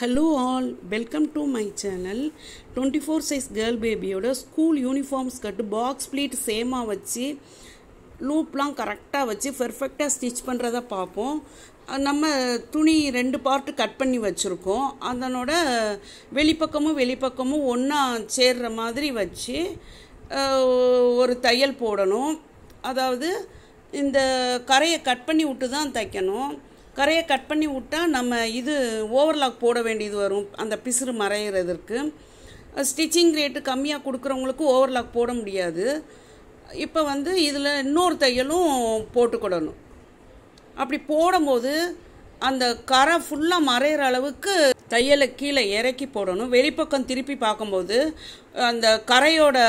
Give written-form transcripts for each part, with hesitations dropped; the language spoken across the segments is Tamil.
Hello all, welcome to my channel. 24 size girl baby oda school uniforms cut box pleat same வச்சு லூப்லாம் கரெக்டாக வச்சு பெர்ஃபெக்டாக ஸ்டிச் பண்ணுறதை பார்ப்போம். நம்ம துணி ரெண்டு பார்ட்டு கட் பண்ணி வச்சுருக்கோம். அதனோட வெளிப்பக்கமும் ஒன்றா சேர்ற மாதிரி வச்சு ஒரு தையல் போடணும். அதாவது இந்த கரையை கட் பண்ணி விட்டு தான் தைக்கணும். கரையை கட் பண்ணி விட்டால் நம்ம இது ஓவர்லாக் போட வேண்டியது வரும், அந்த பிசுறு மறைகிறதுக்கு. ஸ்டிச்சிங் ரேட்டு கம்மியாக கொடுக்குறவங்களுக்கு ஓவர்லாக் போட முடியாது. இப்போ இதில் இன்னொரு தையலும் போட்டுக்கிடணும். அப்படி போடும்போது அந்த கரை ஃபுல்லாக மறைகிற அளவுக்கு தையலை கீழே இறக்கி போடணும். வெளிப்பக்கம் திருப்பி பார்க்கும்போது அந்த கரையோட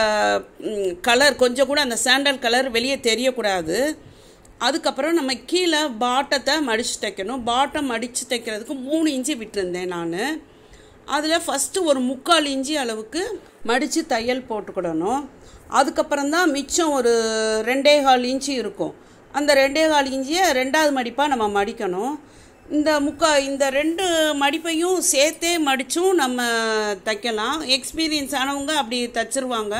கலர் கொஞ்சம் கூட அந்த சாண்டல் கலர் வெளியே தெரியக்கூடாது. அதுக்கப்புறம் நம்ம கீழே பாட்டத்தை மடித்து தைக்கணும். பாட்டம் மடித்து தைக்கிறதுக்கு 3 இன்ச்சு விட்டுருந்தேன் நான். அதில் ஃபஸ்ட்டு ஒரு 3/4 இன்ச்சு அளவுக்கு மடித்து தையல் போட்டுக்கிடணும். அதுக்கப்புறம் தான் மிச்சம் ஒரு 2.25 இன்ச்சு இருக்கும். அந்த 2.25 இன்ச்சியை 2வது மடிப்பாக நம்ம மடிக்கணும். இந்த 2 மடிப்பையும் சேர்த்தே மடித்தும் நம்ம தைக்கலாம். எக்ஸ்பீரியன்ஸ் ஆனவங்க அப்படி தைச்சிருவாங்க.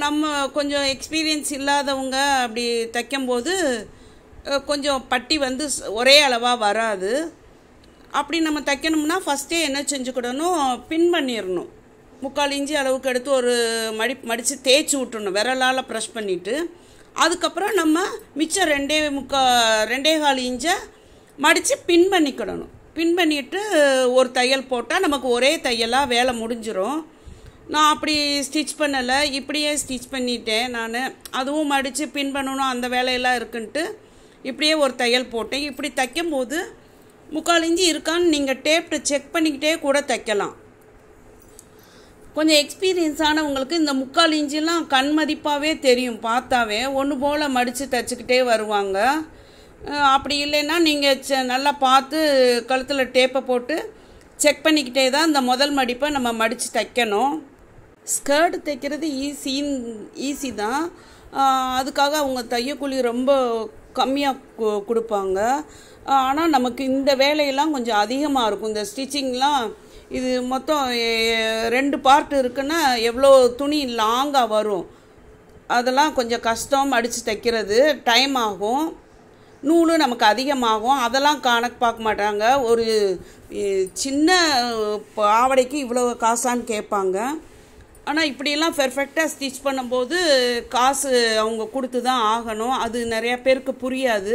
நம்ம கொஞ்சம் எக்ஸ்பீரியன்ஸ் இல்லாதவங்க அப்படி தைக்கும்போது கொஞ்சம் பட்டி ஒரே அளவாக வராது. அப்படி நம்ம தைக்கணும்னா ஃபஸ்ட்டே என்ன செஞ்சுக்கிடணும், பின் பண்ணிடணும். 3/4 இன்ச்சு அளவுக்கு எடுத்து ஒரு மடித்து தேய்ச்சி விட்டுணும், விரலால் ப்ரெஷ் பண்ணிவிட்டு. அதுக்கப்புறம் நம்ம மிச்சம் 2.25 இன்ச்சை மடித்து பின் பண்ணிக்கிடணும். பின் பண்ணிவிட்டு ஒரு தையல் போட்டால் நமக்கு ஒரே தையலாக வேலை முடிஞ்சிடும். நான் அப்படி ஸ்டிச் பண்ணலை, இப்படியே ஸ்டிச் பண்ணிட்டேன் நான். அதுவும் மடித்து பின் பண்ணணும், அந்த வேலையெல்லாம் இருக்குன்ட்டு இப்படியே ஒரு தையல் போட்டேன். இப்படி தைக்கும்போது 3/4 இன்ச்சு இருக்கான்னு நீங்கள் டேப்ட்டு செக் பண்ணிக்கிட்டே கூட தைக்கலாம். கொஞ்சம் எக்ஸ்பீரியன்ஸ் ஆனவங்களுக்கு இந்த 3/4 இன்ச்செலாம் கண் மதிப்பாகவே தெரியும், பார்த்தாவே ஒன்று போல் மடித்து தைச்சிக்கிட்டே வருவாங்க. அப்படி இல்லைன்னா நீங்கள் நல்லா பார்த்து கழுத்தில் டேப்பை போட்டு செக் பண்ணிக்கிட்டே தான் இந்த முதல் மடிப்பை நம்ம மடித்து தைக்கணும். ஸ்கர்ட் தைக்கிறது ஈஸி தான். அதுக்காக அவங்க தையக்கூலி ரொம்ப கம்மியாக கொடுப்பாங்க. ஆனால் நமக்கு இந்த வேலையெல்லாம் கொஞ்சம் அதிகமாக இருக்கும். இந்த ஸ்டிச்சிங்லாம் இது மொத்தம் 2 பார்ட் இருக்குன்னா எவ்வளோ துணி லாங்காக வரும். அதெல்லாம் கொஞ்சம் கஷ்டம் மடித்து தைக்கிறது, டைம் ஆகும், நூலு நமக்கு அதிகமாகும். அதெல்லாம் கணக்கு பார்க்க மாட்டாங்க. ஒரு சின்ன பாவடைக்கு இவ்வளோ காசான்னு கேட்பாங்க. ஆனால் இப்படியெல்லாம் பெர்ஃபெக்டாக ஸ்டிச் பண்ணும்போது காசு அவங்க கொடுத்து தான் ஆகணும். அது நிறையா பேருக்கு புரியாது.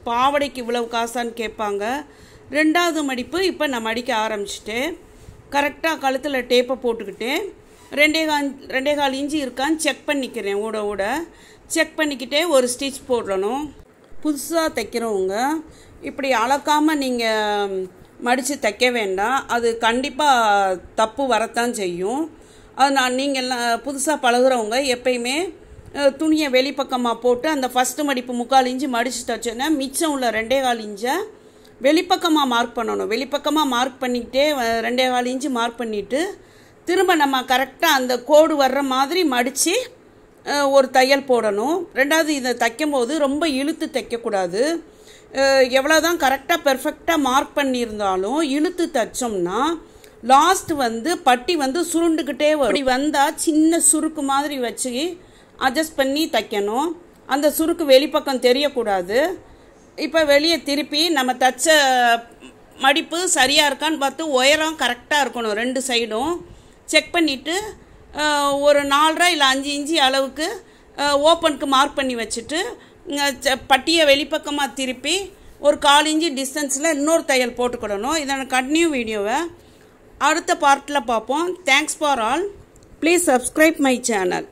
பாவடைக்கு இவ்வளவு காசான்னு கேட்பாங்க. 2வது மடிப்பு இப்போ நான் மடிக்க ஆரம்பிச்சிட்டேன். கரெக்டாக கழுத்தில் டேப்பை போட்டுக்கிட்டேன். 2.25 இன்ச்சு இருக்கான்னு செக் பண்ணிக்கிறேன். ஊட செக் பண்ணிக்கிட்டே ஒரு ஸ்டிச் போடணும். புதுசாக தைக்கிறவங்க இப்படி அளக்காமல் நீங்கள் மடித்து தைக்க வேண்டாம். அது கண்டிப்பாக தப்பு வரத்தான் செய்யும். அது நீங்கள் புதுசாக பழகுறவங்க எப்பயுமே துணியை வெளிப்பக்கமாக போட்டு அந்த ஃபஸ்ட்டு மடிப்பு 3/4 இன்ச்சு மடித்து தைச்சோன்னா மிச்சம் உள்ள 2.25 இன்ச்சை வெளிப்பக்கமாக மார்க் பண்ணணும். வெளிப்பக்கமாக மார்க் பண்ணிக்கிட்டே 2.25 இன்ச்சு மார்க் பண்ணிவிட்டு திரும்ப நம்ம கரெக்டாக அந்த கோடு வர்ற மாதிரி மடித்து ஒரு தையல் போடணும். 2வது இதை தைக்கும்போது ரொம்ப இழுத்து தைக்கக்கூடாது. எவ்வளோ தான் கரெக்டாக பெர்ஃபெக்டாக மார்க் பண்ணியிருந்தாலும் இழுத்து தைச்சோம்னா லாஸ்ட் பட்டி சுருண்டுக்கிட்டே வரும். அப்படி வந்தால் சின்ன சுருக்கு மாதிரி வச்சு அட்ஜஸ்ட் பண்ணி தைக்கணும். அந்த சுருக்கு வெளிப்பக்கம் தெரியக்கூடாது. இப்போ வெளியே திருப்பி நம்ம தைச்ச மடிப்பு சரியாக இருக்கான்னு பார்த்து உயரம் கரெக்டாக இருக்கணும். 2 சைடும் செக் பண்ணிவிட்டு ஒரு 4.5 இல்லை 5 இன்ச்சு அளவுக்கு ஓப்பனுக்கு மார்க் பண்ணி வச்சுட்டு பட்டியை வெளிப்பக்கமாக திருப்பி ஒரு 1/4 இன்ச்சு டிஸ்டன்ஸில் இன்னொரு தையல் போட்டுக்கிடணும். இதோட கண்டினியூ வீடியோவை அடுத்த பார்ட்டில் பார்ப்போம். Thanks for all. Please subscribe my channel.